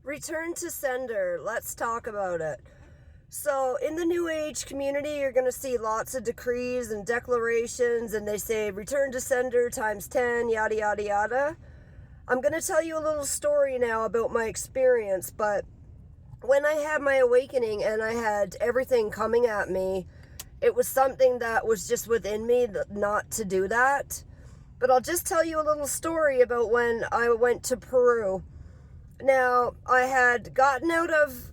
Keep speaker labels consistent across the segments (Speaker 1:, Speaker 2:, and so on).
Speaker 1: Return to sender. Let's talk about it. So, in the New Age community, you're going to see lots of decrees and declarations, and they say return to sender times 10, yada, yada, yada. I'm going to tell you a little story now about my experience, but when I had my awakening and I had everything coming at me, it was something that was just within me not to do that. But I'll just tell you a little story about when I went to Peru. Now, I had gotten out of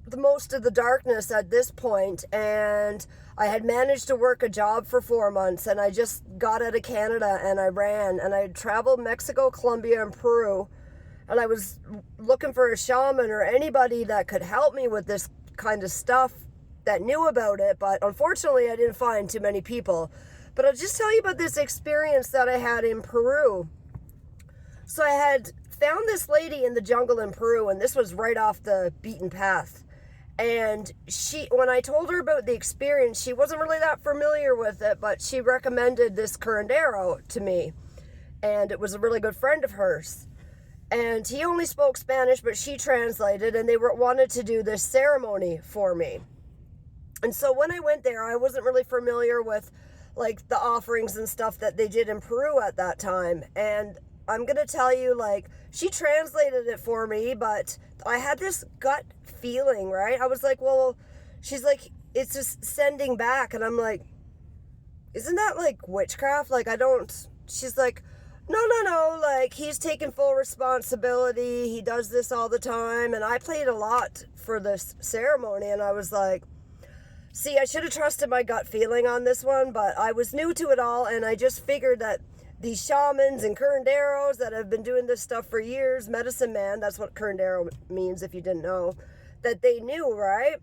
Speaker 1: the most of the darkness at this point, and I had managed to work a job for 4 months, and I just got out of Canada and I ran, and I traveled Mexico, Colombia, and Peru, and I was looking for a shaman or anybody that could help me with this kind of stuff that knew about it, but unfortunately I didn't find too many people. But I'll just tell you about this experience that I had in Peru. So I had found this lady in the jungle in Peru, and this was right off the beaten path. And when I told her about the experience, she wasn't really that familiar with it, but she recommended this curandero to me. And it was a really good friend of hers. And he only spoke Spanish, but she translated, and they wanted to do this ceremony for me. And so when I went there, I wasn't really familiar with like the offerings and stuff that they did in Peru at that time. And I'm going to tell you, like, she translated it for me, but I had this gut feeling, right? I was like, well, she's like, it's just sending back. And I'm like, isn't that like witchcraft? Like, she's like, no, like, he's taking full responsibility. He does this all the time. And I played a lot for this ceremony, and I was like, see, I should have trusted my gut feeling on this one, but I was new to it all, and I just figured that these shamans and curanderos that have been doing this stuff for years, medicine man, that's what curandero means if you didn't know, that they knew, right?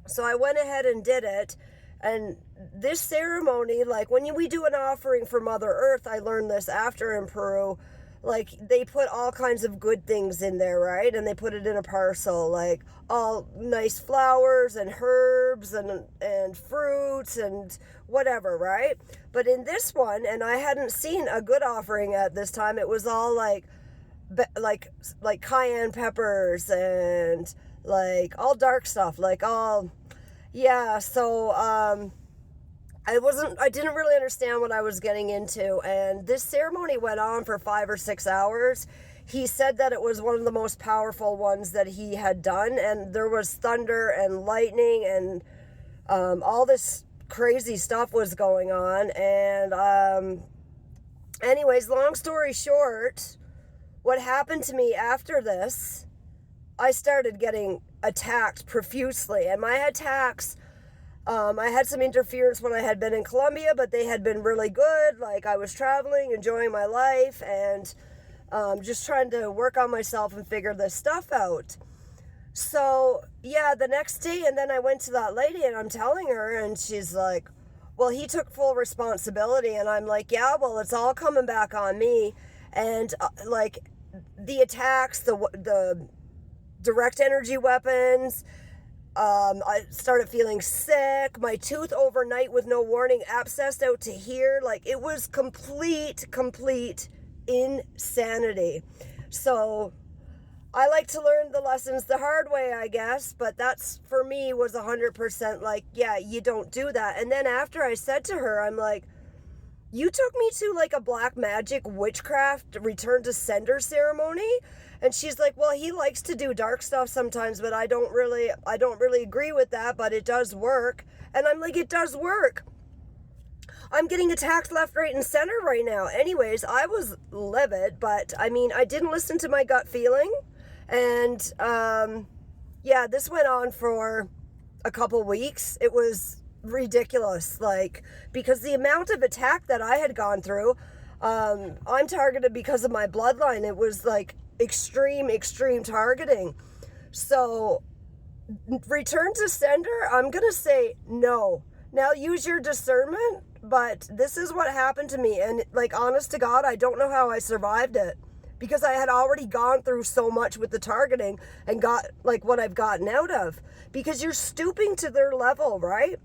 Speaker 1: So I went ahead and did it. And this ceremony, like when we do an offering for Mother Earth, I learned this after in Peru, like they put all kinds of good things in there, right? And they put it in a parcel, like all nice flowers and herbs and fruits and whatever, right? But in this one, and I hadn't seen a good offering at this time, it was all like cayenne peppers and like all dark stuff, like all, yeah. So I didn't really understand what I was getting into, and this ceremony went on for 5 or 6 hours. He said that it was one of the most powerful ones that he had done, and there was thunder and lightning and all this crazy stuff was going on. And anyways, long story short, what happened to me after this, I started getting attacked profusely, and my attacks, I had some interference when I had been in Colombia, but they had been really good. Like, I was traveling, enjoying my life, and just trying to work on myself and figure this stuff out. So, yeah, the next day, and then I went to that lady, and I'm telling her, and she's like, well, he took full responsibility. And I'm like, yeah, well, it's all coming back on me. And, like, the attacks, the direct energy weapons, I started feeling sick. My tooth overnight with no warning abscessed out to here. Like, it was complete insanity. So I like to learn the lessons the hard way, I guess, but that's, for me, was 100% like, yeah, you don't do that. And then after I said to her, I'm like, you took me to like a black magic witchcraft return to sender ceremony? And she's like, well, he likes to do dark stuff sometimes, but I don't really agree with that, but it does work. And I'm like, it does work. I'm getting attacked left, right, and center right now. Anyways, I was livid, but I mean, I didn't listen to my gut feeling. And yeah, this went on for a couple weeks. It was ridiculous, like, because the amount of attack that I had gone through, I'm targeted because of my bloodline. It was like extreme targeting. So return to sender, I'm gonna say no. Now use your discernment, but this is what happened to me, and like, honest to God, I don't know how I survived it, because I had already gone through so much with the targeting and got like what I've gotten out of, because you're stooping to their level, right?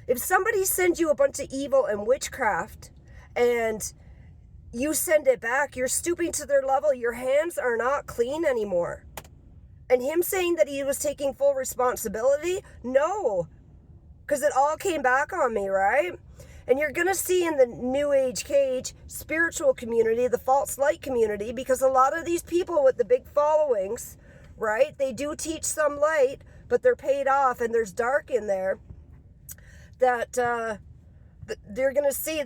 Speaker 1: If somebody sends you a bunch of evil and witchcraft, and you send it back. You're stooping to their level. Your hands are not clean anymore. And him saying that he was taking full responsibility, no, because it all came back on me, right? And you're going to see in the New Age Cage spiritual community, the false light community, because a lot of these people with the big followings, right, they do teach some light, but they're paid off and there's dark in there, that they're going to see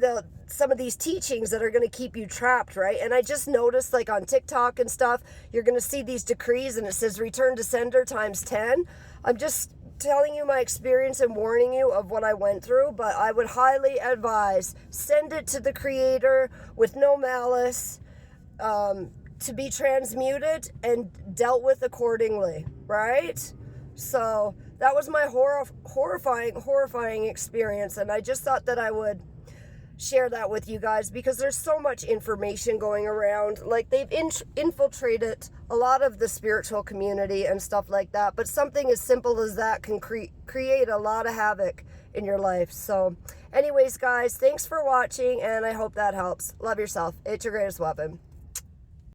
Speaker 1: some of these teachings that are going to keep you trapped, right? And I just noticed, like on TikTok and stuff, you're going to see these decrees and it says return to sender times 10. I'm just telling you my experience and warning you of what I went through, but I would highly advise send it to the Creator with no malice, to be transmuted and dealt with accordingly, right? So that was my horrifying experience, and I just thought that I would share that with you guys because there's so much information going around. Like, they've infiltrated a lot of the spiritual community and stuff like that, but something as simple as that can create a lot of havoc in your life. So anyways, guys, thanks for watching, and I hope that helps. Love yourself. It's your greatest weapon.